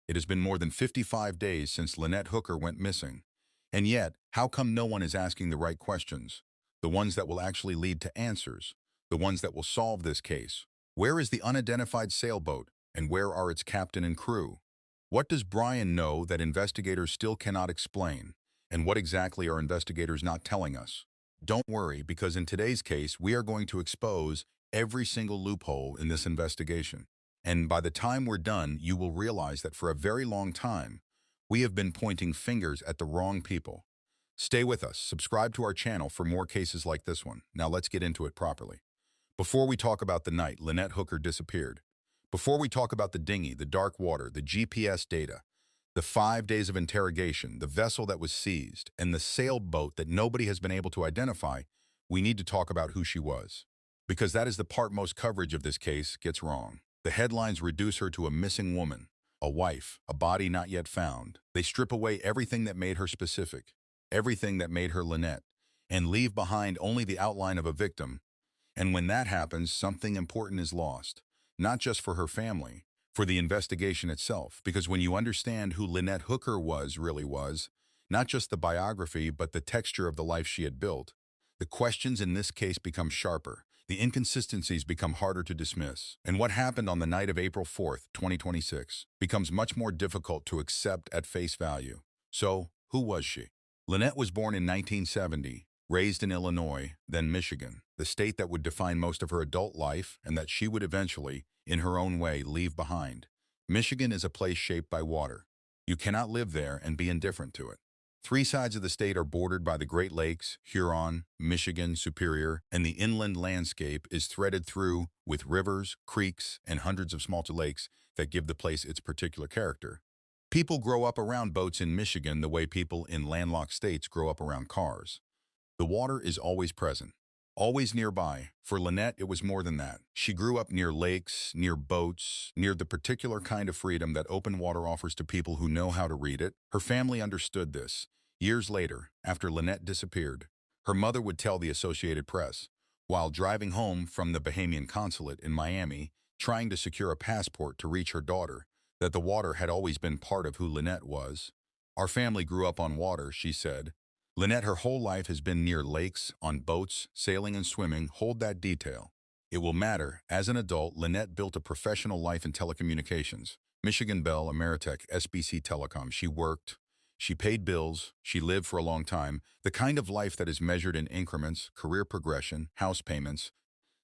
It has been more than 55 days since Lynette Hooker went missing. And yet, how come no one is asking the right questions? The ones that will actually lead to answers. The ones that will solve this case. Where is the unidentified sailboat, and where are its captain and crew? What does Brian know that investigators still cannot explain? And what exactly are investigators not telling us? Don't worry, because in today's case, we are going to expose every single loophole in this investigation. And by the time we're done, you will realize that for a very long time, we have been pointing fingers at the wrong people. Stay with us. Subscribe to our channel for more cases like this one. Now let's get into it properly. Before we talk about the night Lynette Hooker disappeared, before we talk about the dinghy, the dark water, the GPS data, the 5 days of interrogation, the vessel that was seized, and the sailboat that nobody has been able to identify, we need to talk about who she was. Because that is the part most coverage of this case gets wrong. The headlines reduce her to a missing woman, a wife, a body not yet found. They strip away everything that made her specific, everything that made her Lynette, and leave behind only the outline of a victim. And when that happens, something important is lost, not just for her family, for the investigation itself. Because when you understand who Lynette Hooker really was, not just the biography, but the texture of the life she had built, the questions in this case become sharper. The inconsistencies become harder to dismiss. And what happened on the night of April 4th, 2026, becomes much more difficult to accept at face value. So, who was she? Lynette was born in 1970, raised in Illinois, then Michigan, the state that would define most of her adult life and that she would eventually, in her own way, leave behind. Michigan is a place shaped by water. You cannot live there and be indifferent to it. 3 sides of the state are bordered by the Great Lakes, Huron, Michigan, Superior, and the inland landscape is threaded through with rivers, creeks, and hundreds of small lakes that give the place its particular character. People grow up around boats in Michigan the way people in landlocked states grow up around cars. The water is always present, always nearby. For Lynette, it was more than that. She grew up near lakes, near boats, near the particular kind of freedom that open water offers to people who know how to read it. Her family understood this. Years later, after Lynette disappeared, her mother would tell the Associated Press, while driving home from the Bahamian consulate in Miami, trying to secure a passport to reach her daughter, that the water had always been part of who Lynette was. Our family grew up on water, she said. Lynette, her whole life has been near lakes, on boats, sailing and swimming. Hold that detail. It will matter. As an adult, Lynette built a professional life in telecommunications. Michigan Bell, Ameritech, SBC Telecom. She worked. She paid bills. She lived for a long time. The kind of life that is measured in increments, career progression, house payments,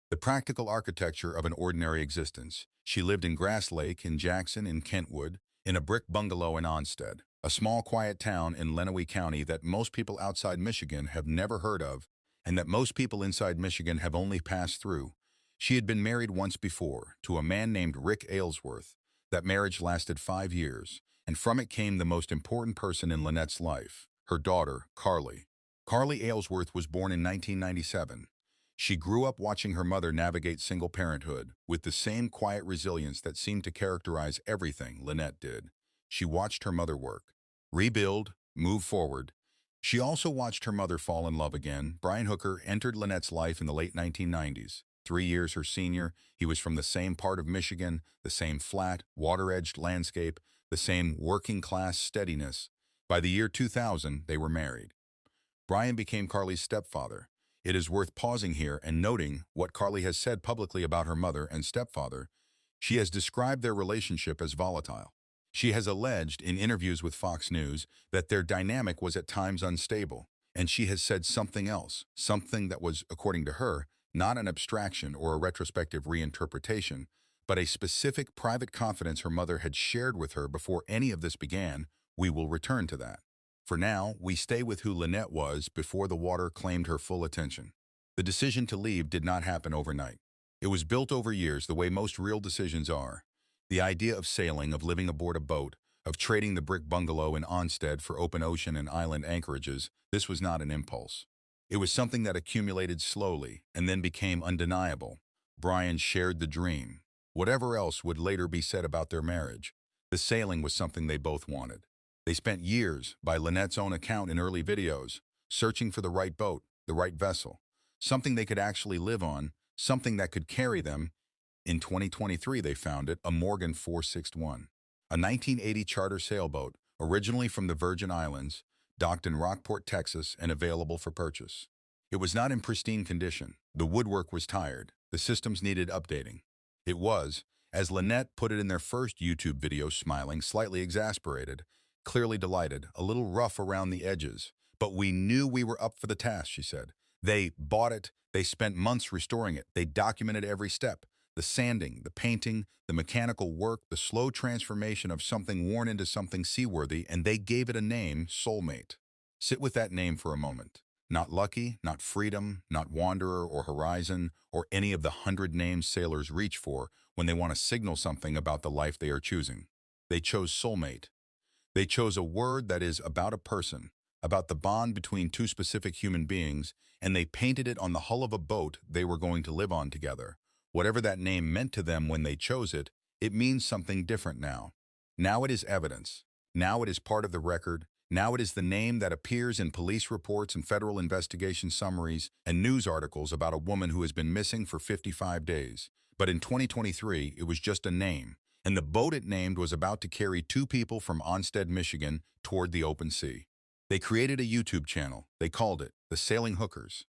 the practical architecture of an ordinary existence. She lived in Grass Lake, in Jackson, in Kentwood, in a brick bungalow in Onstead, a small quiet town in Lenawee County that most people outside Michigan have never heard of, and that most people inside Michigan have only passed through. She had been married once before, to a man named Rick Aylesworth. That marriage lasted 5 years, and from it came the most important person in Lynette's life, her daughter, Carly. Carly Aylesworth was born in 1997. She grew up watching her mother navigate single parenthood with the same quiet resilience that seemed to characterize everything Lynette did. She watched her mother work, rebuild, move forward. She also watched her mother fall in love again. Brian Hooker entered Lynette's life in the late 1990s. 3 years her senior, he was from the same part of Michigan, the same flat, water-edged landscape, the same working-class steadiness. By the year 2000, they were married. Brian became Carly's stepfather. It is worth pausing here and noting what Carly has said publicly about her mother and stepfather. She has described their relationship as volatile. She has alleged in interviews with Fox News that their dynamic was at times unstable, and she has said something else, something that was, according to her, not an abstraction or a retrospective reinterpretation, but a specific private confidence her mother had shared with her before any of this began. We will return to that. For now, we stay with who Lynette was before the water claimed her full attention. The decision to leave did not happen overnight. It was built over years the way most real decisions are. The idea of sailing, of living aboard a boat, of trading the brick bungalow in Onstead for open ocean and island anchorages, this was not an impulse. It was something that accumulated slowly and then became undeniable. Brian shared the dream. Whatever else would later be said about their marriage, the sailing was something they both wanted. They spent years, by Lynette's own account in early videos, searching for the right boat, the right vessel, something they could actually live on, something that could carry them. In 2023, they found it, a Morgan 461. a 1980 charter sailboat, originally from the Virgin Islands, docked in Rockport, Texas, and available for purchase. It was not in pristine condition. The woodwork was tired. The systems needed updating. It was, as Lynette put it in their first YouTube video, smiling, slightly exasperated, clearly delighted, a little rough around the edges. But we knew we were up for the task, she said. They bought it. They spent months restoring it. They documented every step. The sanding, the painting, the mechanical work, the slow transformation of something worn into something seaworthy, and they gave it a name, Soulmate. Sit with that name for a moment. Not lucky, not freedom, not wanderer or horizon, or any of the 100 names sailors reach for when they want to signal something about the life they are choosing. They chose Soulmate. They chose a word that is about a person, about the bond between two specific human beings, and they painted it on the hull of a boat they were going to live on together. Whatever that name meant to them when they chose it, it means something different now. Now it is evidence. Now it is part of the record. Now it is the name that appears in police reports and federal investigation summaries and news articles about a woman who has been missing for 55 days. But in 2023, it was just a name, and the boat it named was about to carry two people from Onstead, Michigan, toward the open sea. They created a YouTube channel. They called it The Sailing Hookers.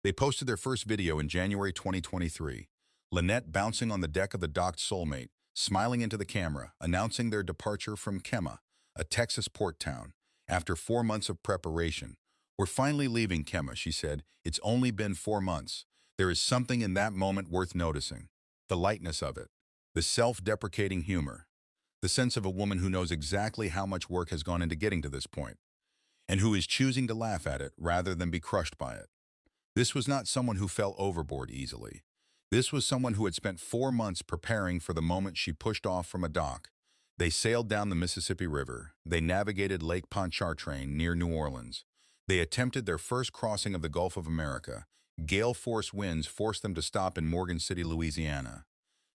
They posted their first video in January 2023. Lynette bouncing on the deck of the docked Soulmate, smiling into the camera, announcing their departure from Kemah, a Texas port town. After 4 months of preparation, "We're finally leaving Kemah," she said. "It's only been 4 months. There is something in that moment worth noticing. The lightness of it, the self-deprecating humor, the sense of a woman who knows exactly how much work has gone into getting to this point, and who is choosing to laugh at it rather than be crushed by it." This was not someone who fell overboard easily. This was someone who had spent 4 months preparing for the moment she pushed off from a dock. They sailed down the Mississippi River. They navigated Lake Pontchartrain near New Orleans. They attempted their first crossing of the Gulf of America. Gale-force winds forced them to stop in Morgan City, Louisiana.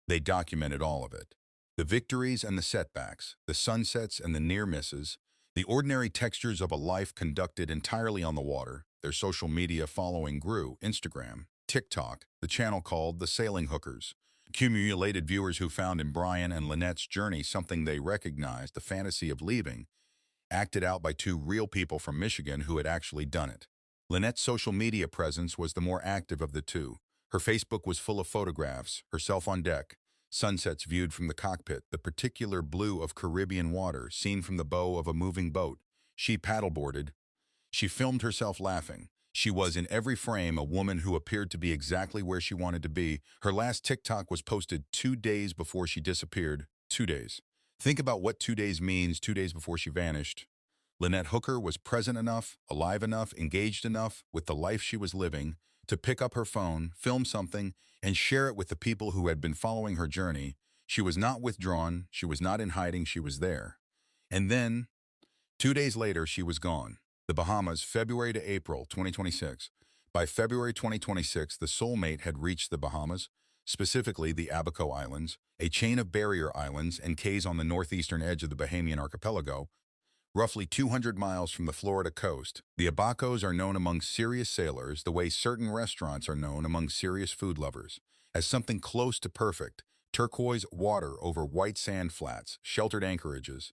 They documented all of it. The victories and the setbacks, the sunsets and the near misses, the ordinary textures of a life conducted entirely on the water. Their social media following grew: Instagram, TikTok, the channel called The Sailing Hookers. Accumulated viewers who found in Brian and Lynette's journey something they recognized, the fantasy of leaving, acted out by two real people from Michigan who had actually done it. Lynette's social media presence was the more active of the two. Her Facebook was full of photographs, herself on deck, sunsets viewed from the cockpit, the particular blue of Caribbean water seen from the bow of a moving boat. She paddleboarded. She filmed herself laughing. She was in every frame a woman who appeared to be exactly where she wanted to be. Her last TikTok was posted 2 days before she disappeared. 2 days. Think about what 2 days means 2 days before she vanished. Lynette Hooker was present enough, alive enough, engaged enough with the life she was living to pick up her phone, film something, and share it with the people who had been following her journey. She was not withdrawn. She was not in hiding. She was there. And then, 2 days later, she was gone. The Bahamas, February to April 2026. By February 2026, the Soulmate had reached the Bahamas, specifically the Abaco Islands, a chain of barrier islands and cays on the northeastern edge of the Bahamian archipelago, roughly 200 miles from the Florida coast. The Abacos are known among serious sailors the way certain restaurants are known among serious food lovers, as something close to perfect: turquoise water over white sand flats, sheltered anchorages,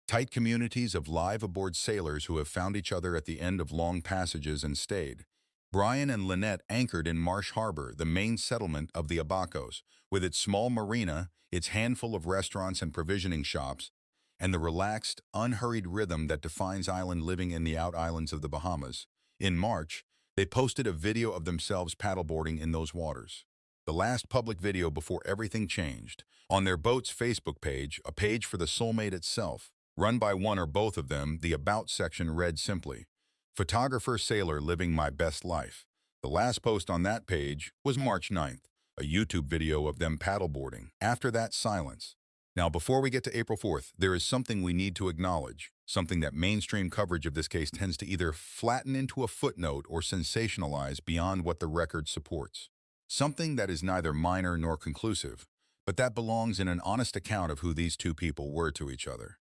tight communities of live aboard sailors who have found each other at the end of long passages and stayed. Brian and Lynette anchored in Marsh Harbor, the main settlement of the Abacos, with its small marina, its handful of restaurants and provisioning shops, and the relaxed, unhurried rhythm that defines island living in the out islands of the Bahamas. In March, they posted a video of themselves paddleboarding in those waters. The last public video before everything changed. On their boat's Facebook page, a page for the Soulmate itself, run by one or both of them, the About section read simply, "Photographer sailor living my best life." The last post on that page was March 9th, a YouTube video of them paddleboarding. After that, silence. Now, before we get to April 4th, there is something we need to acknowledge, something that mainstream coverage of this case tends to either flatten into a footnote or sensationalize beyond what the record supports. Something that is neither minor nor conclusive, but that belongs in an honest account of who these two people were to each other.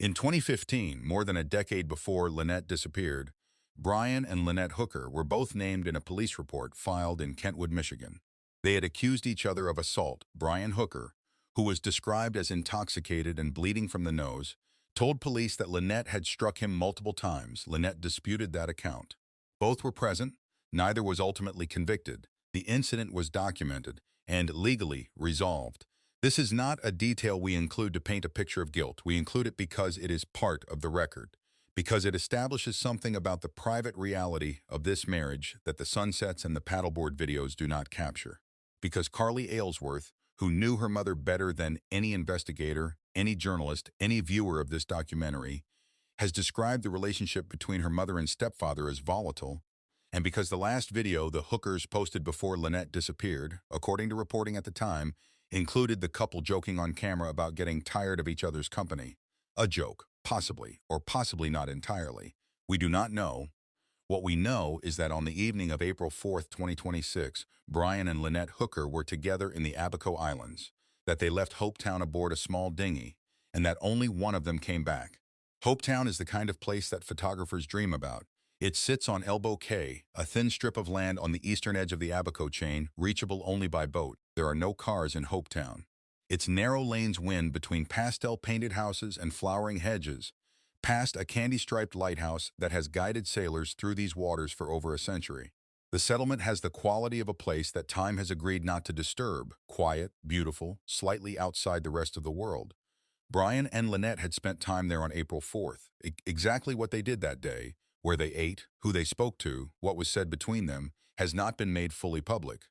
In 2015, more than a decade before Lynette disappeared, Brian and Lynette Hooker were both named in a police report filed in Kentwood, Michigan. They had accused each other of assault. Brian Hooker, who was described as intoxicated and bleeding from the nose, told police that Lynette had struck him multiple times. Lynette disputed that account. Both were present. Neither was ultimately convicted. The incident was documented and legally resolved. This is not a detail we include to paint a picture of guilt. We include it because it is part of the record, because it establishes something about the private reality of this marriage that the sunsets and the paddleboard videos do not capture. Because Carly Aylesworth, who knew her mother better than any investigator, any journalist, any viewer of this documentary, has described the relationship between her mother and stepfather as volatile, and because the last video the Hookers posted before Lynette disappeared, according to reporting at the time, included the couple joking on camera about getting tired of each other's company. A joke, possibly, or possibly not entirely. We do not know. What we know is that on the evening of April 4th, 2026, Brian and Lynette Hooker were together in the Abaco Islands, that they left Hopetown aboard a small dinghy, and that only one of them came back. Hopetown is the kind of place that photographers dream about. It sits on Elbow Cay, a thin strip of land on the eastern edge of the Abaco chain, reachable only by boat. There are no cars in Hopetown. Its narrow lanes wind between pastel-painted houses and flowering hedges, past a candy-striped lighthouse that has guided sailors through these waters for over a century. The settlement has the quality of a place that time has agreed not to disturb, quiet, beautiful, slightly outside the rest of the world. Brian and Lynette had spent time there on April 4th. Exactly what they did that day, where they ate, who they spoke to, what was said between them, has not been made fully public.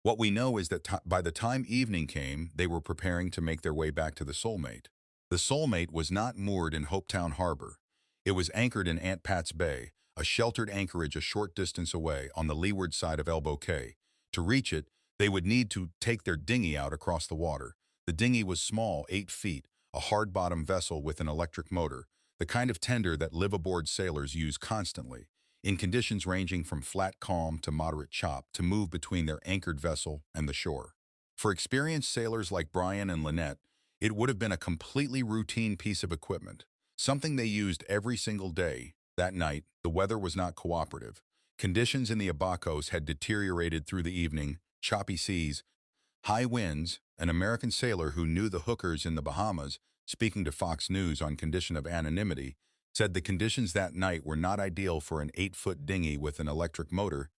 What we know is that by the time evening came, they were preparing to make their way back to the Soulmate. The Soulmate was not moored in Hopetown Harbor. It was anchored in Aunt Pat's Bay, a sheltered anchorage a short distance away on the leeward side of Elbow Cay. To reach it, they would need to take their dinghy out across the water. The dinghy was small, 8 feet, a hard-bottom vessel with an electric motor, the kind of tender that live-aboard sailors use constantly, in conditions ranging from flat calm to moderate chop, to move between their anchored vessel and the shore. For experienced sailors like Brian and Lynette, it would have been a completely routine piece of equipment, something they used every single day. That night, the weather was not cooperative. Conditions in the Abacos had deteriorated through the evening, choppy seas, high winds. An American sailor who knew the Hookers in the Bahamas, speaking to Fox News on condition of anonymity, said the conditions that night were not ideal for an 8-foot dinghy with an electric motor.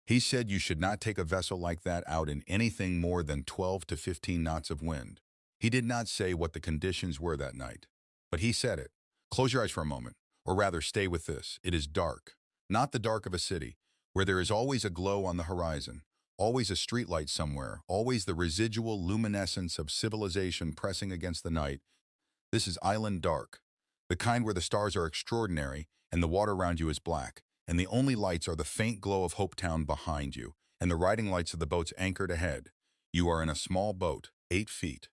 He said you should not take a vessel like that out in anything more than 12 to 15 knots of wind. He did not say what the conditions were that night, but he said it. Close your eyes for a moment, or rather stay with this. It is dark, not the dark of a city, where there is always a glow on the horizon, always a streetlight somewhere, always the residual luminescence of civilization pressing against the night. This is island dark, the kind where the stars are extraordinary and the water around you is black, and the only lights are the faint glow of Hopetown behind you and the riding lights of the boats anchored ahead. You are in a small boat, 8 feet.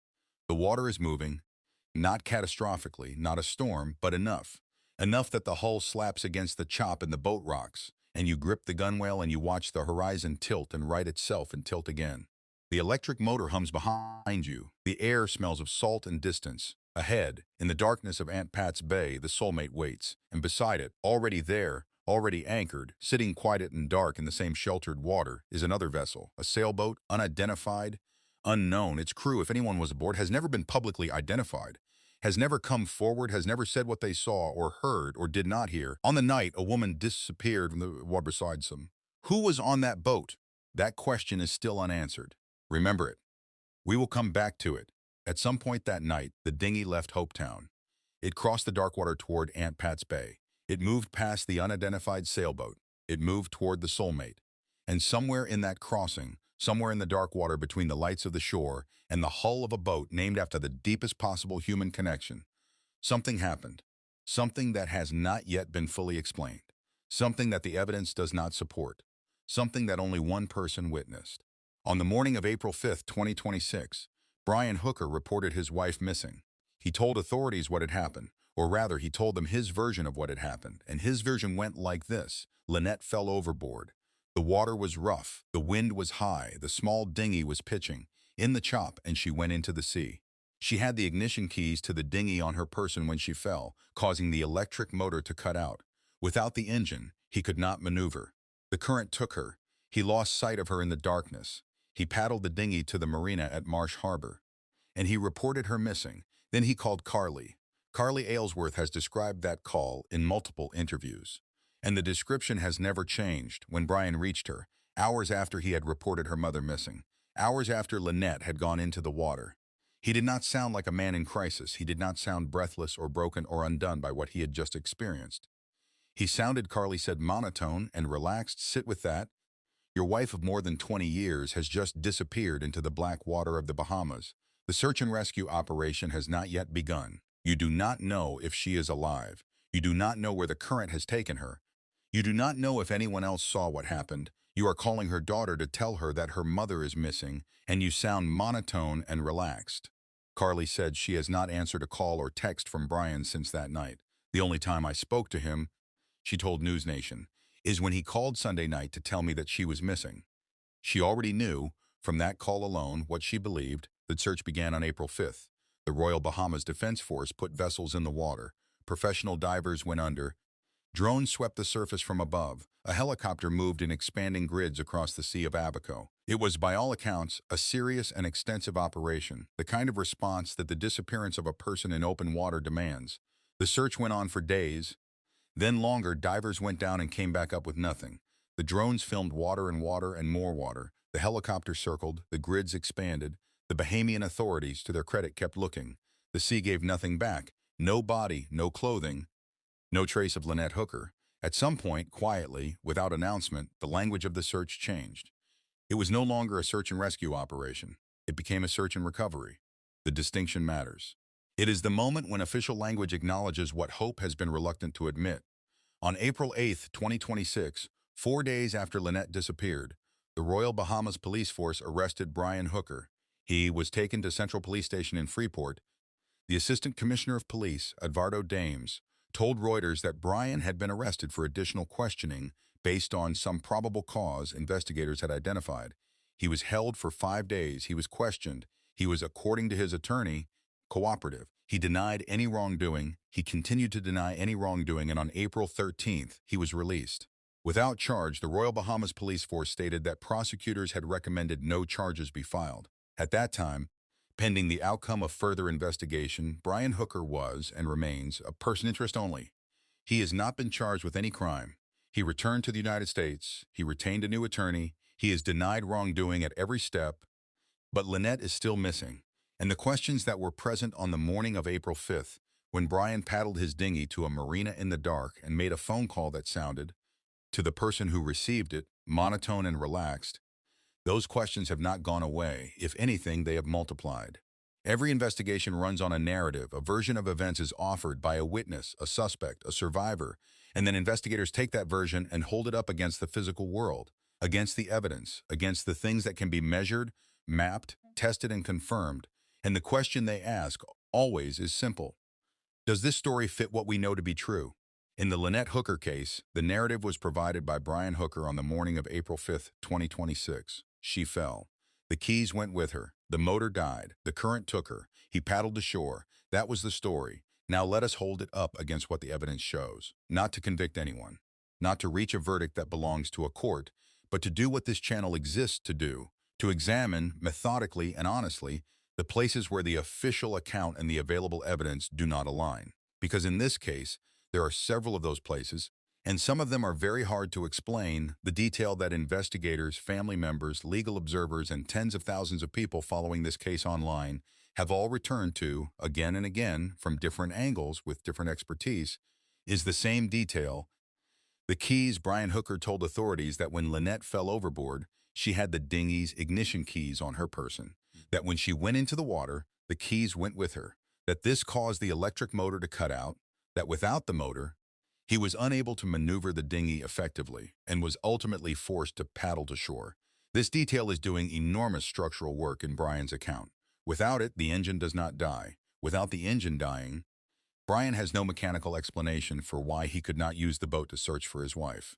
The water is moving, not catastrophically, not a storm, but enough. Enough that the hull slaps against the chop and the boat rocks, and you grip the gunwale and you watch the horizon tilt and right itself and tilt again. The electric motor hums behind you. The air smells of salt and distance. Ahead, in the darkness of Aunt Pat's Bay, the Soulmate waits, and beside it, already there, already anchored, sitting quiet and dark in the same sheltered water, is another vessel, a sailboat, unidentified, unknown. Its crew, if anyone was aboard, has never been publicly identified, has never come forward, has never said what they saw or heard or did not hear. On the night, a woman disappeared from the water beside them. Who was on that boat? That question is still unanswered. Remember it. We will come back to it. At some point that night, the dinghy left Hopetown. It crossed the dark water toward Aunt Pat's Bay. It moved past the unidentified sailboat. It moved toward the Soulmate. And somewhere in that crossing, somewhere in the dark water between the lights of the shore and the hull of a boat named after the deepest possible human connection, something happened. Something that has not yet been fully explained. Something that the evidence does not support. Something that only one person witnessed. On the morning of April 5th, 2026, Brian Hooker reported his wife missing. He told authorities what had happened, or rather, he told them his version of what had happened, and his version went like this. Lynette fell overboard. The water was rough, the wind was high, the small dinghy was pitching, in the chop, and she went into the sea. She had the ignition keys to the dinghy on her person when she fell, causing the electric motor to cut out. Without the engine, he could not maneuver. The current took her. He lost sight of her in the darkness. He paddled the dinghy to the marina at Marsh Harbor. and he reported her missing. Then he called Carly. Carly Aylesworth has described that call in multiple interviews. And the description has never changed when Brian reached her, hours after he had reported her mother missing, hours after Lynette had gone into the water. He did not sound like a man in crisis. He did not sound breathless or broken or undone by what he had just experienced. He sounded, Carly said, monotone and relaxed. Sit with that. Your wife of more than 20 years has just disappeared into the black water of the Bahamas. The search and rescue operation has not yet begun. You do not know if she is alive. You do not know where the current has taken her. You do not know if anyone else saw what happened. You are calling her daughter to tell her that her mother is missing, and you sound monotone and relaxed. Carly said she has not answered a call or text from Brian since that night. The only time I spoke to him, she told News Nation, is when he called Sunday night to tell me that she was missing. She already knew, from that call alone, what she believed. The search began on April 5th. The Royal Bahamas Defense Force put vessels in the water. Professional divers went under. Drones swept the surface from above. A helicopter moved in expanding grids across the Sea of Abaco. It was, by all accounts, a serious and extensive operation, the kind of response that the disappearance of a person in open water demands. The search went on for days. Then longer. Divers went down and came back up with nothing. The drones filmed water and more water. The helicopter circled. The grids expanded. The Bahamian authorities, to their credit, kept looking. The sea gave nothing back. No body, no clothing, no trace of Lynette Hooker. At some point, quietly, without announcement, the language of the search changed. It was no longer a search and rescue operation. It became a search and recovery. The distinction matters. It is the moment when official language acknowledges what hope has been reluctant to admit. On April 8, 2026, 4 days after Lynette disappeared, the Royal Bahamas Police Force arrested Brian Hooker. He was taken to Central Police Station in Freeport. The Assistant Commissioner of Police, Eduardo Dames, told Reuters that Brian had been arrested for additional questioning based on some probable cause investigators had identified. He was held for 5 days. He was questioned. He was, according to his attorney, cooperative. He denied any wrongdoing. He continued to deny any wrongdoing, and on April 13th, he was released. Without charge, the Royal Bahamas Police Force stated that prosecutors had recommended no charges be filed. At that time, pending the outcome of further investigation, Brian Hooker was, and remains, a person interest only. He has not been charged with any crime. He returned to the United States. He retained a new attorney. He is denied wrongdoing at every step. But Lynette is still missing. And the questions that were present on the morning of April 5th, when Brian paddled his dinghy to a marina in the dark and made a phone call that sounded, to the person who received it, monotone and relaxed, those questions have not gone away. If anything, they have multiplied. Every investigation runs on a narrative. A version of events is offered by a witness, a suspect, a survivor, and then investigators take that version and hold it up against the physical world, against the evidence, against the things that can be measured, mapped, tested, and confirmed. And the question they ask always is simple. Does this story fit what we know to be true? In the Lynette Hooker case, the narrative was provided by Brian Hooker on the morning of April 5, 2026. She fell. The keys went with her. The motor died. The current took her. He paddled to shore. That was the story. Now let us hold it up against what the evidence shows. Not to convict anyone. Not to reach a verdict that belongs to a court, but to do what this channel exists to do. To examine, methodically and honestly, the places where the official account and the available evidence do not align. Because in this case, there are several of those places, and some of them are very hard to explain. The detail that investigators, family members, legal observers, and tens of thousands of people following this case online have all returned to, again and again, from different angles with different expertise, is the same detail. The keys. Brian Hooker told authorities that when Lynette fell overboard, she had the dinghy's ignition keys on her person. That when she went into the water, the keys went with her. That this caused the electric motor to cut out. That without the motor, he was unable to maneuver the dinghy effectively and was ultimately forced to paddle to shore. This detail is doing enormous structural work in Brian's account. Without it, the engine does not die. Without the engine dying, Brian has no mechanical explanation for why he could not use the boat to search for his wife.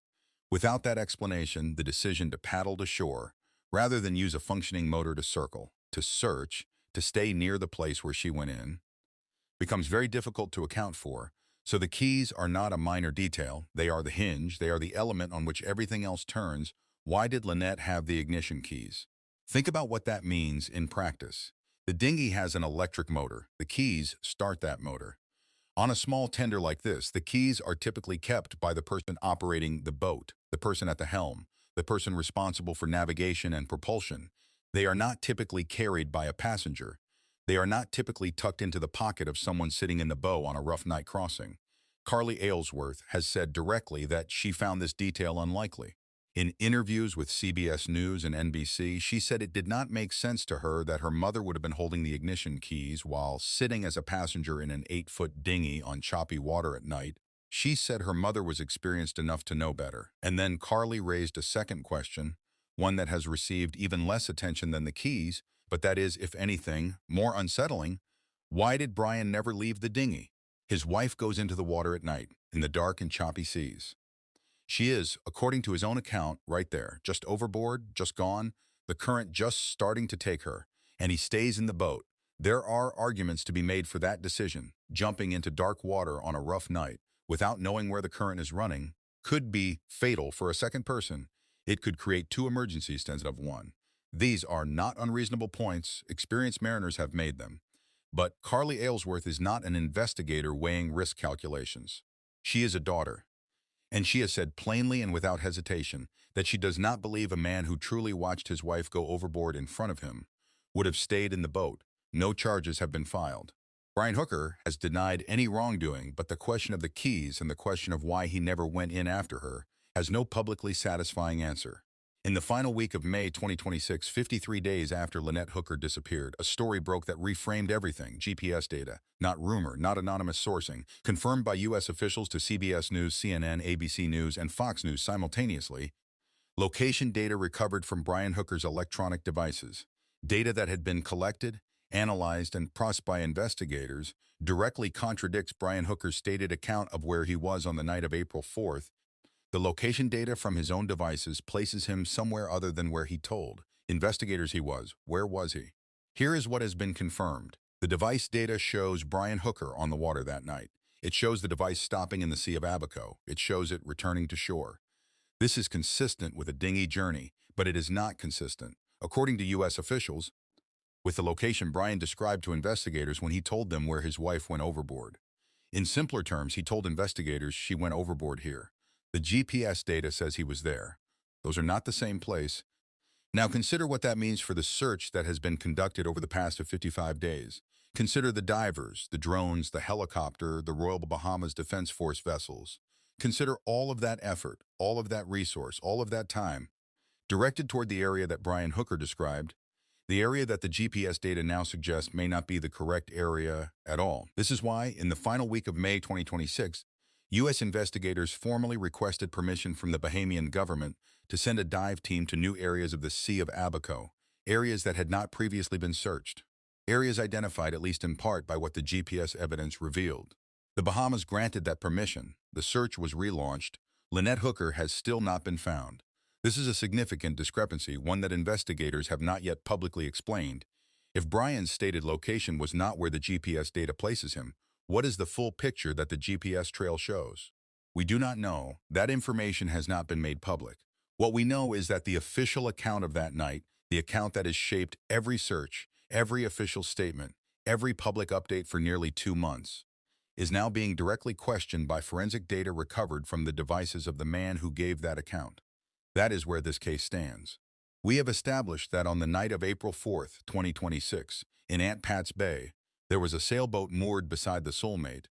Without that explanation, the decision to paddle to shore, rather than use a functioning motor to circle, to search, to stay near the place where she went in, becomes very difficult to account for. So the keys are not a minor detail. They are the hinge. They are the element on which everything else turns. Why did Lynette have the ignition keys? Think about what that means in practice. The dinghy has an electric motor. The keys start that motor. On a small tender like this, the keys are typically kept by the person operating the boat, the person at the helm, the person responsible for navigation and propulsion. They are not typically carried by a passenger. They are not typically tucked into the pocket of someone sitting in the bow on a rough night crossing. Carly Aylesworth has said directly that she found this detail unlikely. In interviews with CBS News and NBC, she said it did not make sense to her that her mother would have been holding the ignition keys while sitting as a passenger in an 8-foot dinghy on choppy water at night. She said her mother was experienced enough to know better. And then Carly raised a second question, one that has received even less attention than the keys, but that is, if anything, more unsettling. Why did Brian never leave the dinghy? His wife goes into the water at night, in the dark and choppy seas. She is, according to his own account, right there, just overboard, just gone, the current just starting to take her, and he stays in the boat. There are arguments to be made for that decision. Jumping into dark water on a rough night, without knowing where the current is running, could be fatal for a second person. It could create two emergencies instead of one. These are not unreasonable points. Experienced mariners have made them. But Carly Aylesworth is not an investigator weighing risk calculations. She is a daughter. And she has said plainly and without hesitation that she does not believe a man who truly watched his wife go overboard in front of him would have stayed in the boat. No charges have been filed. Brian Hooker has denied any wrongdoing, but the question of the keys and the question of why he never went in after her has no publicly satisfying answer. In the final week of May 2026, 53 days after Lynette Hooker disappeared, a story broke that reframed everything. GPS data, not rumor, not anonymous sourcing, confirmed by U.S. officials to CBS News, CNN, ABC News, and Fox News simultaneously. Location data recovered from Brian Hooker's electronic devices. Data that had been collected, analyzed, and processed by investigators directly contradicts Brian Hooker's stated account of where he was on the night of April 4th. The location data from his own devices places him somewhere other than where he told investigators he was. Where was he? Here is what has been confirmed. The device data shows Brian Hooker on the water that night. It shows the device stopping in the Sea of Abaco. It shows it returning to shore. This is consistent with a dinghy journey, but it is not consistent, according to U.S. officials, with the location Brian described to investigators when he told them where his wife went overboard. In simpler terms, he told investigators she went overboard here. The GPS data says he was there. Those are not the same place. Now consider what that means for the search that has been conducted over the past 55 days. Consider the divers, the drones, the helicopter, the Royal Bahamas Defense Force vessels. Consider all of that effort, all of that resource, all of that time, directed toward the area that Brian Hooker described, the area that the GPS data now suggests may not be the correct area at all. This is why, in the final week of May 2026, U.S. investigators formally requested permission from the Bahamian government to send a dive team to new areas of the Sea of Abaco, areas that had not previously been searched, areas identified at least in part by what the GPS evidence revealed. The Bahamas granted that permission. The search was relaunched. Lynette Hooker has still not been found. This is a significant discrepancy, one that investigators have not yet publicly explained. If Brian's stated location was not where the GPS data places him, what is the full picture that the GPS trail shows? We do not know. That information has not been made public. What we know is that the official account of that night, the account that has shaped every search, every official statement, every public update for nearly 2 months, is now being directly questioned by forensic data recovered from the devices of the man who gave that account. That is where this case stands. We have established that on the night of April 4th, 2026, in Aunt Pat's Bay, there was a sailboat moored beside the Soulmate.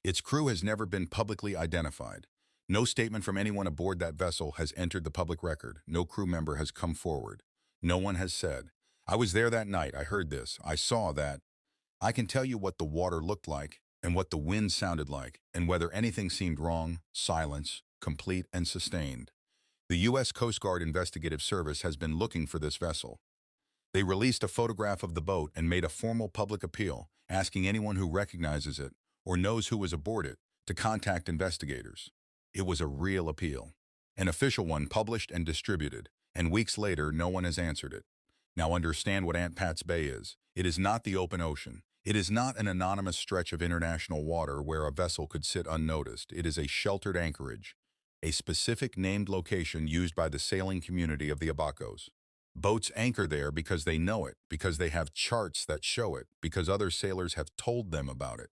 Its crew has never been publicly identified. No statement from anyone aboard that vessel has entered the public record. No crew member has come forward. No one has said, "I was there that night, I heard this, I saw that." I can tell you what the water looked like, and what the wind sounded like, and whether anything seemed wrong. Silence, complete and sustained. The U.S. Coast Guard Investigative Service has been looking for this vessel. They released a photograph of the boat and made a formal public appeal, asking anyone who recognizes it or knows who was aboard it to contact investigators. It was a real appeal, an official one published and distributed, and weeks later no one has answered it. Now understand what Aunt Pat's Bay is. It is not the open ocean. It is not an anonymous stretch of international water where a vessel could sit unnoticed. It is a sheltered anchorage, a specific named location used by the sailing community of the Abacos. Boats anchor there because they know it, because they have charts that show it, because other sailors have told them about it.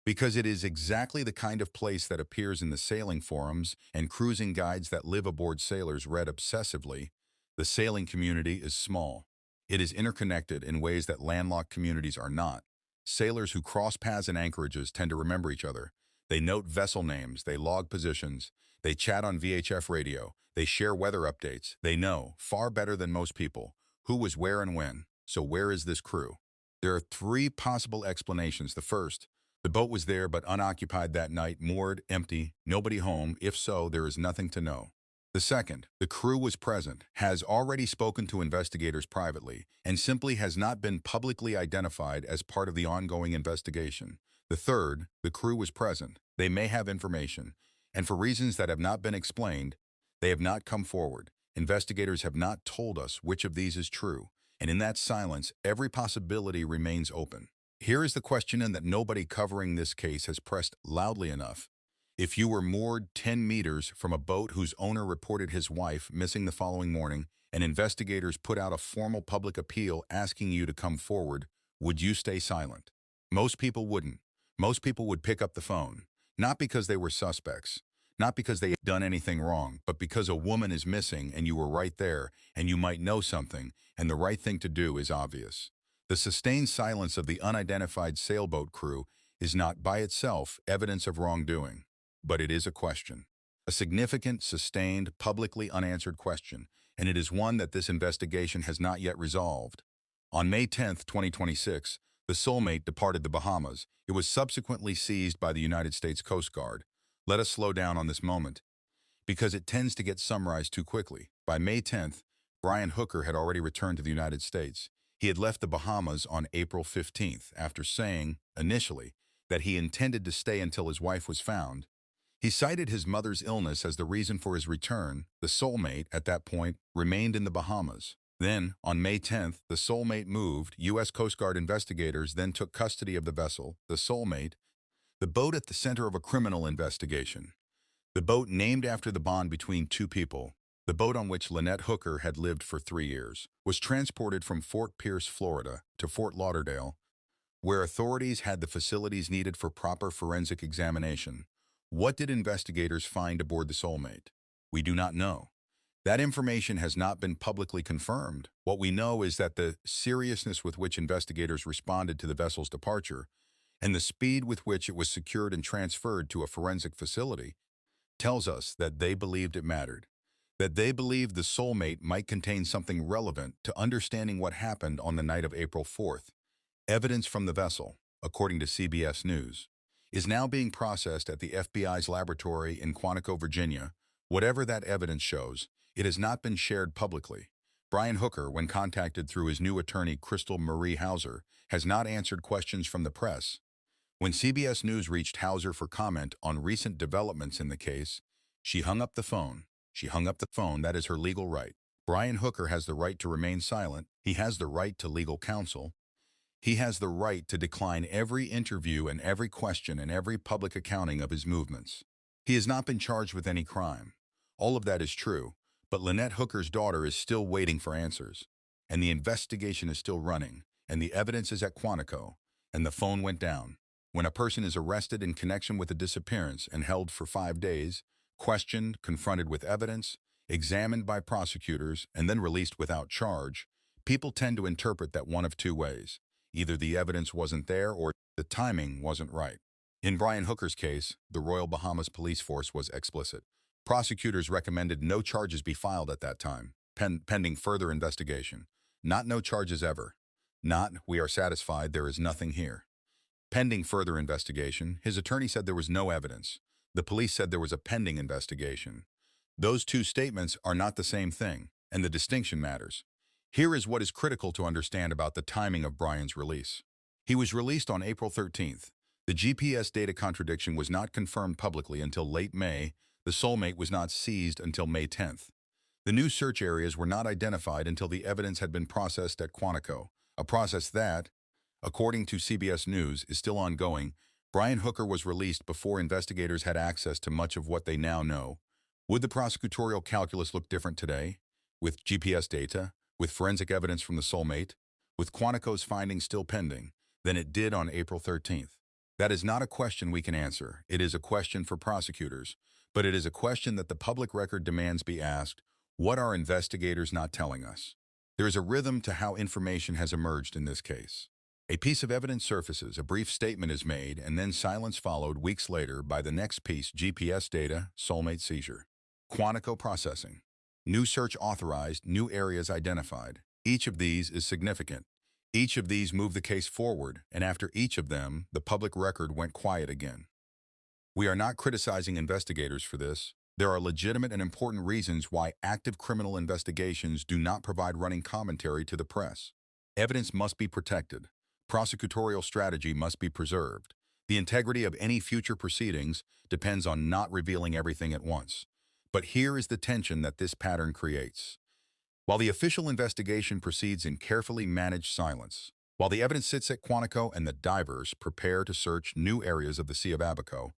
Because it is exactly the kind of place that appears in the sailing forums and cruising guides that live aboard sailors read obsessively. The sailing community is small. It is interconnected in ways that landlocked communities are not. Sailors who cross paths in anchorages tend to remember each other. They note vessel names, they log positions, they chat on VHF radio, they share weather updates. They know, far better than most people, who was where and when. So where is this crew? There are three possible explanations. The first, the boat was there but unoccupied that night, moored, empty, nobody home. If so, there is nothing to know. The second, the crew was present, has already spoken to investigators privately, and simply has not been publicly identified as part of the ongoing investigation. The third, the crew was present, they may have information, and for reasons that have not been explained, they have not come forward. Investigators have not told us which of these is true, and in that silence, every possibility remains open. Here is the question that nobody covering this case has pressed loudly enough. If you were moored 10 meters from a boat whose owner reported his wife missing the following morning, and investigators put out a formal public appeal asking you to come forward, would you stay silent? Most people wouldn't. Most people would pick up the phone, not because they were suspects, not because they had done anything wrong, but because a woman is missing and you were right there and you might know something, and the right thing to do is obvious. The sustained silence of the unidentified sailboat crew is not by itself evidence of wrongdoing, but it is a question. A significant, sustained, publicly unanswered question, and it is one that this investigation has not yet resolved. On May 10, 2026, the Soulmate departed the Bahamas. It was subsequently seized by the United States Coast Guard. Let us slow down on this moment, because it tends to get summarized too quickly. By May 10th, Brian Hooker had already returned to the United States. He had left the Bahamas on April 15th after saying, initially, that he intended to stay until his wife was found. He cited his mother's illness as the reason for his return. The Soulmate, at that point, remained in the Bahamas. Then, on May 10th, the Soulmate moved. U.S. Coast Guard investigators then took custody of the vessel, the Soulmate, the boat at the center of a criminal investigation. The boat named after the bond between two people, the boat on which Lynette Hooker had lived for 3 years, was transported from Fort Pierce, Florida, to Fort Lauderdale, where authorities had the facilities needed for proper forensic examination. What did investigators find aboard the Soulmate? We do not know. That information has not been publicly confirmed. What we know is that the seriousness with which investigators responded to the vessel's departure and the speed with which it was secured and transferred to a forensic facility tells us that they believed it mattered, that they believed the Soulmate might contain something relevant to understanding what happened on the night of April 4th. Evidence from the vessel, according to CBS News, is now being processed at the FBI's laboratory in Quantico, Virginia. Whatever that evidence shows, it has not been shared publicly. Brian Hooker, when contacted through his new attorney Crystal Marie Hauser, has not answered questions from the press. When CBS News reached Hauser for comment on recent developments in the case, she hung up the phone. She hung up the phone. That is her legal right. Brian Hooker has the right to remain silent. He has the right to legal counsel. He has the right to decline every interview and every question and every public accounting of his movements. He has not been charged with any crime. All of that is true, but Lynette Hooker's daughter is still waiting for answers, and the investigation is still running, and the evidence is at Quantico, and the phone went down. When a person is arrested in connection with a disappearance and held for 5 days, questioned, confronted with evidence, examined by prosecutors, and then released without charge, people tend to interpret that one of two ways. Either the evidence wasn't there or the timing wasn't right. In Brian Hooker's case, the Royal Bahamas Police Force was explicit. Prosecutors recommended no charges be filed at that time, pending further investigation. Not no charges ever. Not, we are satisfied, there is nothing here. Pending further investigation, his attorney said there was no evidence. The police said there was a pending investigation. Those two statements are not the same thing, and the distinction matters. Here is what is critical to understand about the timing of Brian's release. He was released on April 13th. The GPS data contradiction was not confirmed publicly until late May. The Soulmate was not seized until May 10th. The new search areas were not identified until the evidence had been processed at Quantico, a process that, according to CBS News, is still ongoing. Brian Hooker was released before investigators had access to much of what they now know. Would the prosecutorial calculus look different today? With GPS data, with forensic evidence from the Soulmate, with Quantico's findings still pending, than it did on April 13th. That is not a question we can answer. It is a question for prosecutors, but it is a question that the public record demands be asked. What are investigators not telling us? There is a rhythm to how information has emerged in this case. A piece of evidence surfaces, a brief statement is made, and then silence followed weeks later by the next piece: GPS data, Soulmate seizure. Quantico processing. New search authorized, new areas identified. Each of these is significant. Each of these moved the case forward, and after each of them, the public record went quiet again. We are not criticizing investigators for this. There are legitimate and important reasons why active criminal investigations do not provide running commentary to the press. Evidence must be protected. Prosecutorial strategy must be preserved. The integrity of any future proceedings depends on not revealing everything at once. But here is the tension that this pattern creates. While the official investigation proceeds in carefully managed silence, while the evidence sits at Quantico and the divers prepare to search new areas of the Sea of Abaco,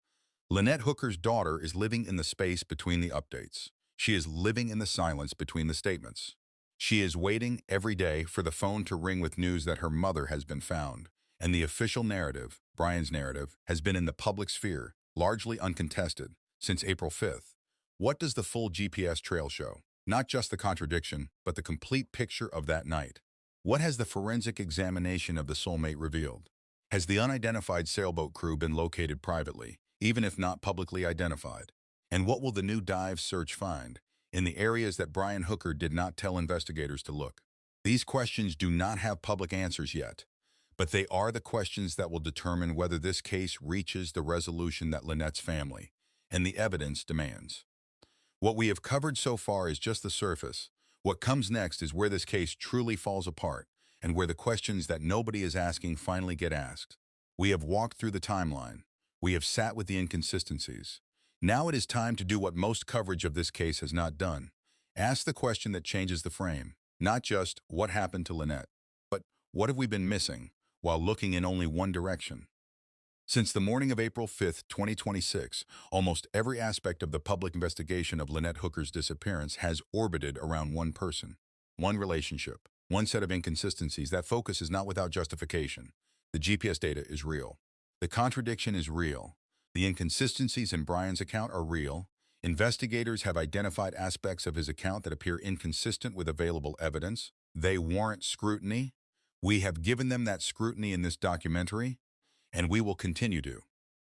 Lynette Hooker's daughter is living in the space between the updates. She is living in the silence between the statements. She is waiting every day for the phone to ring with news that her mother has been found, and the official narrative, Brian's narrative, has been in the public sphere, largely uncontested, since April 5th. What does the full GPS trail show? Not just the contradiction, but the complete picture of that night. What has the forensic examination of the Soulmate revealed? Has the unidentified sailboat crew been located privately, even if not publicly identified? And what will the new dive search find in the areas that Brian Hooker did not tell investigators to look? These questions do not have public answers yet, but they are the questions that will determine whether this case reaches the resolution that Lynette's family and the evidence demands. What we have covered so far is just the surface. What comes next is where this case truly falls apart and where the questions that nobody is asking finally get asked. We have walked through the timeline. We have sat with the inconsistencies. Now it is time to do what most coverage of this case has not done. Ask the question that changes the frame. Not just what happened to Lynette, but what have we been missing while looking in only one direction? Since the morning of April 5th, 2026, almost every aspect of the public investigation of Lynette Hooker's disappearance has orbited around one person, one relationship, one set of inconsistencies. That focus is not without justification. The GPS data is real. The contradiction is real. The inconsistencies in Brian's account are real. Investigators have identified aspects of his account that appear inconsistent with available evidence. They warrant scrutiny. We have given them that scrutiny in this documentary, and we will continue to.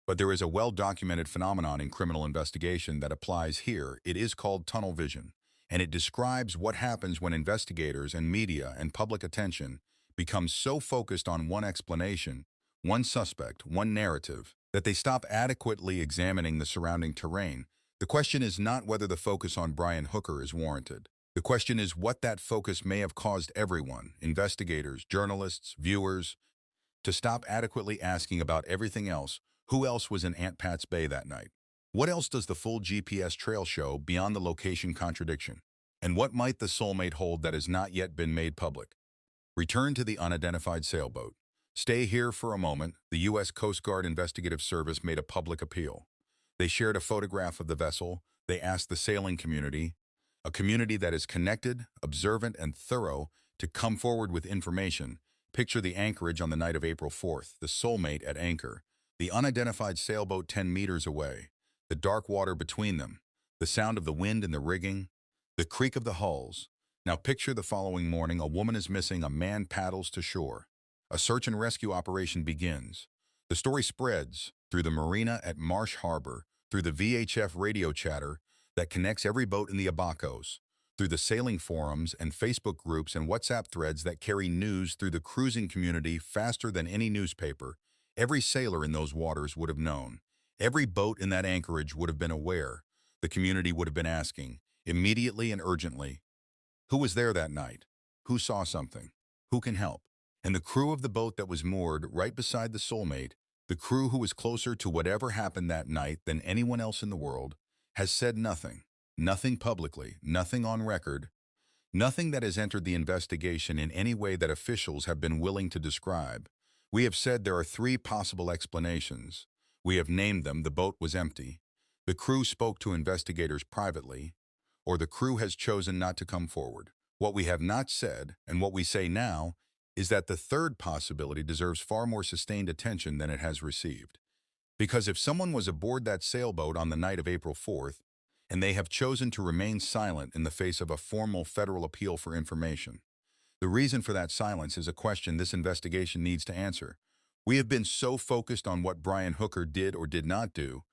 But there is a well-documented phenomenon in criminal investigation that applies here. It is called tunnel vision, and it describes what happens when investigators and media and public attention become so focused on one explanation, one suspect, one narrative, that they stop adequately examining the surrounding terrain. The question is not whether the focus on Brian Hooker is warranted. The question is what that focus may have caused everyone, investigators, journalists, viewers, to stop adequately asking about everything else. Who else was in Aunt Pat's Bay that night? What else does the full GPS trail show beyond the location contradiction? And what might the Soulmate hold that has not yet been made public? Return to the unidentified sailboat. Stay here for a moment. The U.S. Coast Guard Investigative Service made a public appeal. They shared a photograph of the vessel. They asked the sailing community, a community that is connected, observant, and thorough, to come forward with information. Picture the anchorage on the night of April 4th, the Soulmate at anchor, the unidentified sailboat 10 meters away, the dark water between them, the sound of the wind in the rigging, the creak of the hulls. Now picture the following morning: a woman is missing, a man paddles to shore. A search and rescue operation begins. The story spreads through the marina at Marsh Harbor, through the VHF radio chatter that connects every boat in the Abacos, through the sailing forums and Facebook groups and WhatsApp threads that carry news through the cruising community faster than any newspaper. Every sailor in those waters would have known. Every boat in that anchorage would have been aware. The community would have been asking, immediately and urgently, who was there that night? Who saw something? Who can help? And the crew of the boat that was moored right beside the Soulmate, the crew who was closer to whatever happened that night than anyone else in the world, has said nothing. Nothing publicly, nothing on record, nothing that has entered the investigation in any way that officials have been willing to describe. We have said there are three possible explanations. We have named them: the boat was empty, the crew spoke to investigators privately, or the crew has chosen not to come forward. What we have not said, and what we say now, is that the third possibility deserves far more sustained attention than it has received. Because if someone was aboard that sailboat on the night of April 4th, and they have chosen to remain silent in the face of a formal federal appeal for information, the reason for that silence is a question this investigation needs to answer. We have been so focused on what Brian Hooker did or did not do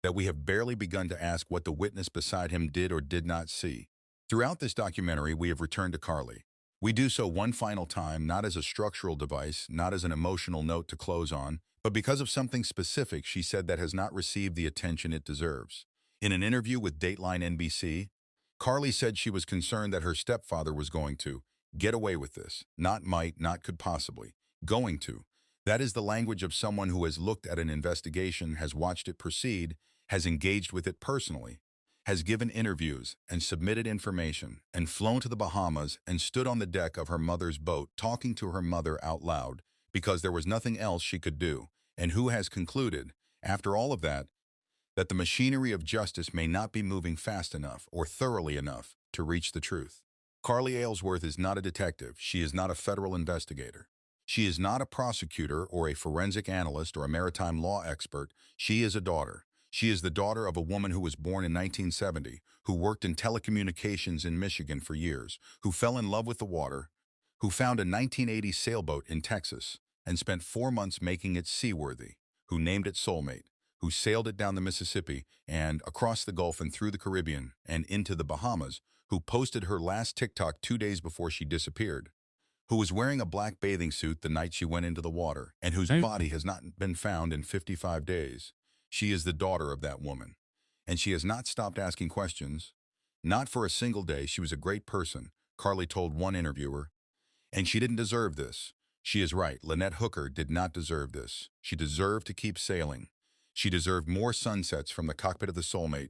that we have barely begun to ask what the witness beside him did or did not see. Throughout this documentary, we have returned to Carly. We do so one final time, not as a structural device, not as an emotional note to close on, but because of something specific she said that has not received the attention it deserves. In an interview with Dateline NBC, Carly said she was concerned that her stepfather was going to get away with this. Not might, not could possibly. Going to. That is the language of someone who has looked at an investigation, has watched it proceed, has engaged with it personally, has given interviews and submitted information, and flown to the Bahamas and stood on the deck of her mother's boat talking to her mother out loud because there was nothing else she could do, and who has concluded, after all of that the machinery of justice may not be moving fast enough or thoroughly enough to reach the truth. Carly Aylesworth is not a detective. She is not a federal investigator. She is not a prosecutor or a forensic analyst or a maritime law expert. She is a daughter. She is the daughter of a woman who was born in 1970, who worked in telecommunications in Michigan for years, who fell in love with the water, who found a 1980 sailboat in Texas and spent 4 months making it seaworthy, who named it Soulmate, who sailed it down the Mississippi and across the Gulf and through the Caribbean and into the Bahamas, who posted her last TikTok 2 days before she disappeared, who was wearing a black bathing suit the night she went into the water, and whose body has not been found in 55 days. She is the daughter of that woman, and she has not stopped asking questions. Not for a single day. She was a great person, Carly told one interviewer, and she didn't deserve this. She is right. Lynette Hooker did not deserve this. She deserved to keep sailing. She deserved more sunsets from the cockpit of the Soulmate.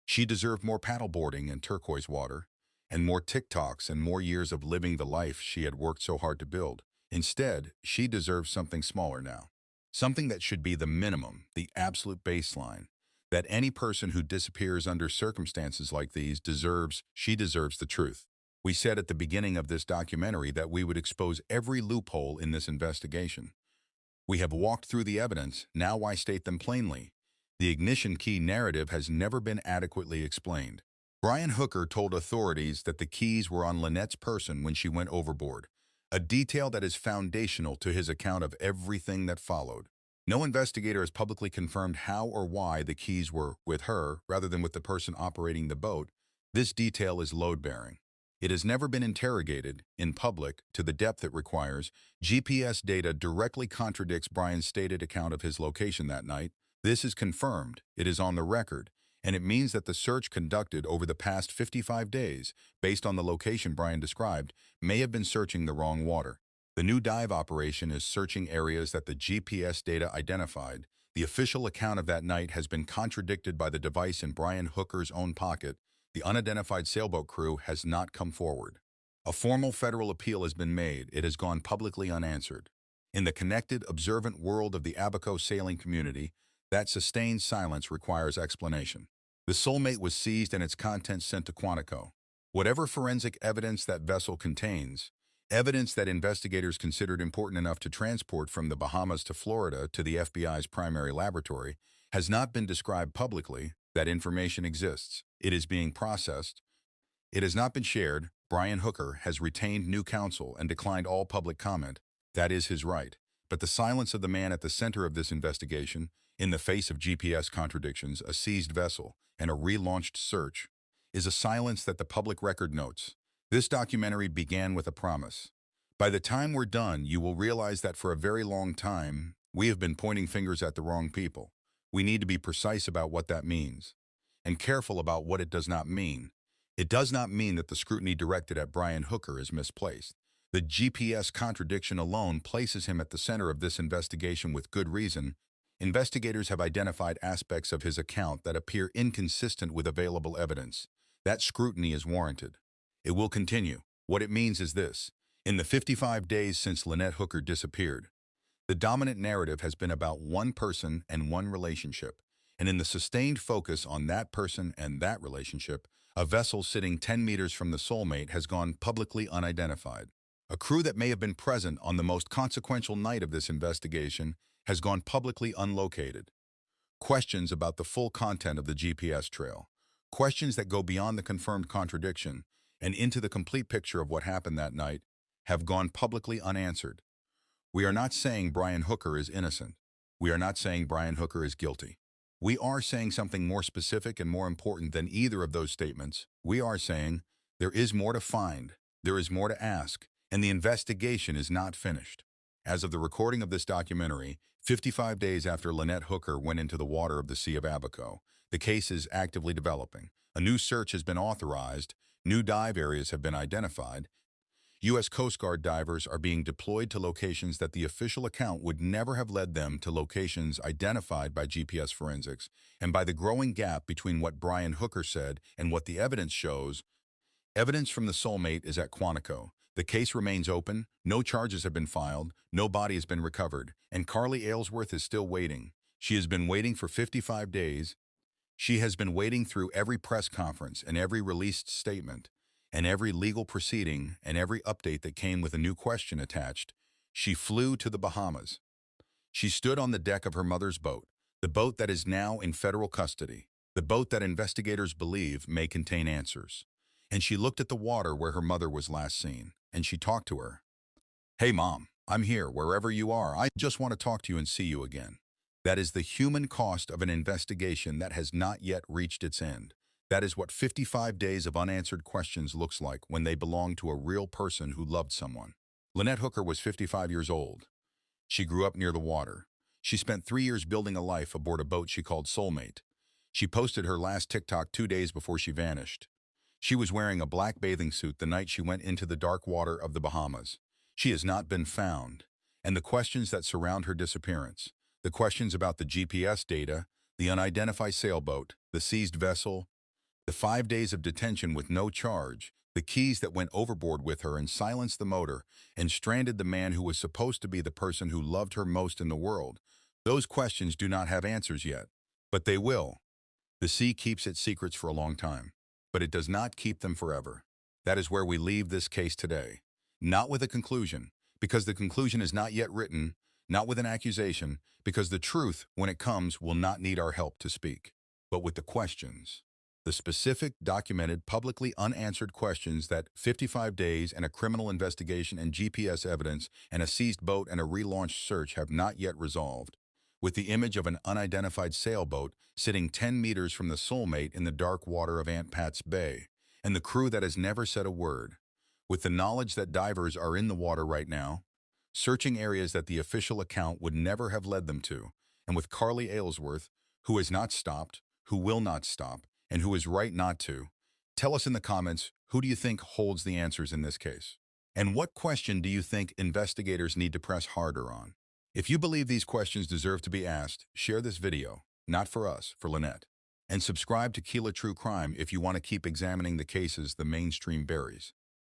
She deserved more paddleboarding in turquoise water, and more TikToks and more years of living the life she had worked so hard to build. Instead, she deserves something smaller now. Something that should be the minimum, the absolute baseline, that any person who disappears under circumstances like these deserves. She deserves the truth. We said at the beginning of this documentary that we would expose every loophole in this investigation. We have walked through the evidence, now why state them plainly? The ignition key narrative has never been adequately explained. Brian Hooker told authorities that the keys were on Lynette's person when she went overboard, a detail that is foundational to his account of everything that followed. No investigator has publicly confirmed how or why the keys were with her rather than with the person operating the boat. This detail is load-bearing. It has never been interrogated, in public, to the depth it requires. GPS data directly contradicts Brian's stated account of his location that night. This is confirmed, it is on the record, and it means that the search conducted over the past 55 days, based on the location Brian described, may have been searching the wrong water. The new dive operation is searching areas that the GPS data identified. The official account of that night has been contradicted by the device in Brian Hooker's own pocket. The unidentified sailboat crew has not come forward. A formal federal appeal has been made. It has gone publicly unanswered. In the connected, observant world of the Abaco sailing community, that sustained silence requires explanation. The Soulmate was seized and its contents sent to Quantico. Whatever forensic evidence that vessel contains, evidence that investigators considered important enough to transport from the Bahamas to Florida to the FBI's primary laboratory, has not been described publicly. That information exists. It is being processed. It has not been shared. Brian Hooker has retained new counsel and declined all public comment. That is his right. But the silence of the man at the center of this investigation, in the face of GPS contradictions, a seized vessel, and a relaunched search, is a silence that the public record notes. This documentary began with a promise. By the time we're done, you will realize that for a very long time, we have been pointing fingers at the wrong people. We need to be precise about what that means, and careful about what it does not mean. It does not mean that the scrutiny directed at Brian Hooker is misplaced. The GPS contradiction alone places him at the center of this investigation with good reason. Investigators have identified aspects of his account that appear inconsistent with available evidence. That scrutiny is warranted. It will continue. What it means is this. In the 55 days since Lynette Hooker disappeared, the dominant narrative has been about one person and one relationship, and in the sustained focus on that person and that relationship, A vessel sitting 10 meters from the Soulmate has gone publicly unidentified. A crew that may have been present on the most consequential night of this investigation has gone publicly unlocated. Questions about the full content of the GPS trail. Questions that go beyond the confirmed contradiction and into the complete picture of what happened that night have gone publicly unanswered. We are not saying Brian Hooker is innocent. We are not saying Brian Hooker is guilty. We are saying something more specific and more important than either of those statements. We are saying there is more to find, there is more to ask, and the investigation is not finished. As of the recording of this documentary, 55 days after Lynette Hooker went into the water of the Sea of Abaco, the case is actively developing. A new search has been authorized, new dive areas have been identified. U.S. Coast Guard divers are being deployed to locations that the official account would never have led them to, locations identified by GPS forensics, and by the growing gap between what Brian Hooker said and what the evidence shows. Evidence from the Soulmate is at Quantico. The case remains open, no charges have been filed, no body has been recovered, and Carly Aylesworth is still waiting. She has been waiting for 55 days. She has been waiting through every press conference and every released statement, and every legal proceeding and every update that came with a new question attached. She flew to the Bahamas. She stood on the deck of her mother's boat, the boat that is now in federal custody, the boat that investigators believe may contain answers. And she looked at the water where her mother was last seen, and she talked to her. "Hey, Mom, I'm here, wherever you are. I just want to talk to you and see you again." That is the human cost of an investigation that has not yet reached its end. That is what 55 days of unanswered questions looks like when they belong to a real person who loved someone. Lynette Hooker was 55 years old. She grew up near the water. She spent 3 years building a life aboard a boat she called Soulmate. She posted her last TikTok 2 days before she vanished. She was wearing a black bathing suit the night she went into the dark water of the Bahamas. She has not been found. And the questions that surround her disappearance, the questions about the GPS data, the unidentified sailboat, the seized vessel, the 5 days of detention with no charge, the keys that went overboard with her and silenced the motor and stranded the man who was supposed to be the person who loved her most in the world. Those questions do not have answers yet, but they will. The sea keeps its secrets for a long time, but it does not keep them forever. That is where we leave this case today. Not with a conclusion, because the conclusion is not yet written, not with an accusation, because the truth, when it comes, will not need our help to speak, but with the questions. The specific, documented, publicly unanswered questions that 55 days and a criminal investigation and GPS evidence and a seized boat and a relaunched search have not yet resolved. With the image of an unidentified sailboat sitting 10 meters from the Soulmate in the dark water of Aunt Pat's Bay, and the crew that has never said a word. With the knowledge that divers are in the water right now, searching areas that the official account would never have led them to, and with Carly Aylesworth, who has not stopped, who will not stop, and who is right not to. Tell us in the comments, who do you think holds the answers in this case? And what question do you think investigators need to press harder on? If you believe these questions deserve to be asked, share this video, not for us, for Lynette. And subscribe to Keela True Crime if you want to keep examining the cases the mainstream buries.